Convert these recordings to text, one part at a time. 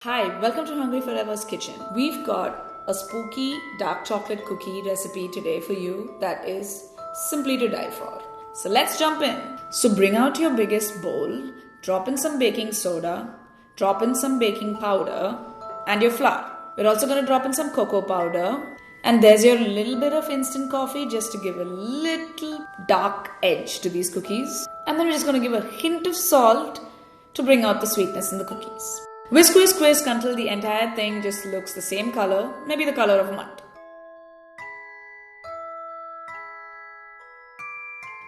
Hi, welcome to HungryForever's kitchen. We've got a spooky dark chocolate cookie recipe today for you that is simply to die for. So let's jump in. So bring out your biggest bowl, drop in some baking soda, drop in some baking powder and your flour. We're also going to drop in some cocoa powder, and there's your little bit of instant coffee just to give a little dark edge to these cookies. And then we're just going to give a hint of salt to bring out the sweetness in the cookies. Whisk, whisk, whisk until the entire thing just looks the same color, maybe the color of mud.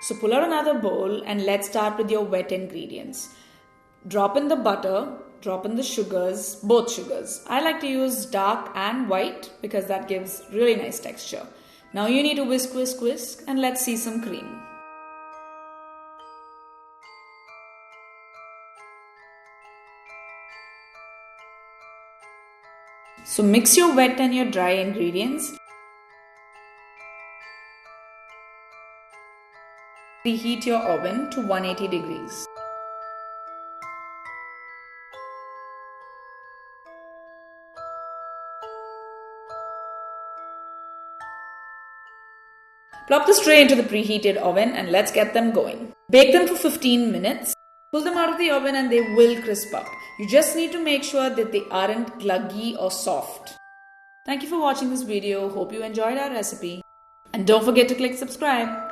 So pull out another bowl and let's start with your wet ingredients. Drop in the butter, drop in the sugars, both sugars. I like to use dark and white because that gives really nice texture. Now you need to whisk, whisk, whisk and let's see some cream. So mix your wet and your dry ingredients. Preheat your oven to 180 degrees. Plop the tray into the preheated oven and let's get them going. Bake them for 15 minutes. Pull them out of the oven and they will crisp up. You just need to make sure that they aren't gluggy or soft. Thank you for watching this video. Hope you enjoyed our recipe. And don't forget to click subscribe.